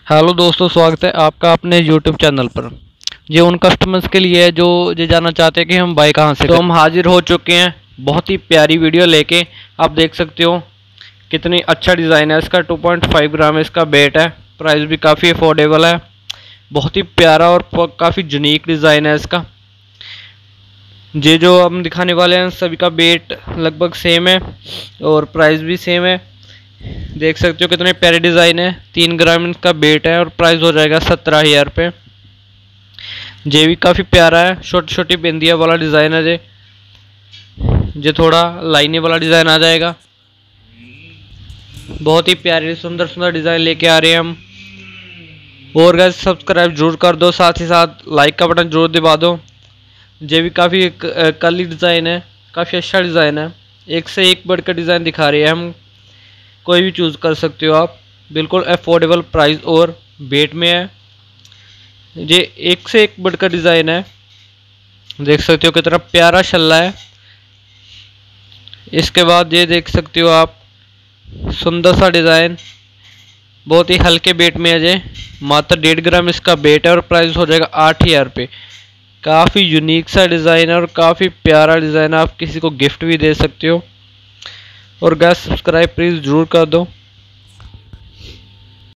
Hello दोस्तों, स्वागत है आपका अपने यूट्यूब चैनल पर। ये उन कस्टमर्स के लिए है जो ये जानना चाहते हैं कि हम बाय कहाँ से करें। तो हम हाजिर हो चुके हैं बहुत ही प्यारी वीडियो लेके। आप देख सकते हो कितनी अच्छा डिज़ाइन है इसका। 2.5 ग्राम इसका वेट है। प्राइस भी काफ़ी अफोर्डेबल है। बहुत ही प्यारा और काफ़ी यूनिक डिज़ाइन है इसका। ये जो हम दिखाने वाले हैं सभी का वेट लगभग सेम है और प्राइस भी सेम है। देख सकते हो कितने प्यारे डिज़ाइन है। 3 ग्राम का वेट है और प्राइस हो जाएगा 17,000 रुपये। ये भी काफ़ी प्यारा है। छोटी छोटी बिंदिया वाला डिज़ाइन है। ये थोड़ा लाइने वाला डिज़ाइन आ जाएगा। बहुत ही प्यारे सुंदर सुंदर डिज़ाइन लेके आ रहे हैं हम। और गाइस सब्सक्राइब जरूर कर दो, साथ ही साथ लाइक का बटन जरूर दबा दो। ये भी काफ़ी कली डिज़ाइन है, काफ़ी अच्छा डिज़ाइन है। एक से एक बढ़कर डिज़ाइन दिखा रहे हैं हम। कोई भी चूज़ कर सकते हो आप। बिल्कुल अफोर्डेबल प्राइस और वेट में है। ये एक से एक बढ़कर डिज़ाइन है। देख सकते हो कितना प्यारा छल्ला है। इसके बाद ये देख सकते हो आप सुंदर सा डिज़ाइन, बहुत ही हल्के वेट में है। ये मात्र 1.5 ग्राम इसका वेट है और प्राइस हो जाएगा 8,000 रुपये। काफ़ी यूनिक सा डिज़ाइन है और काफ़ी प्यारा डिज़ाइन है। आप किसी को गिफ्ट भी दे सकते हो। और गाइस सब्सक्राइब प्लीज़ ज़रूर कर दो।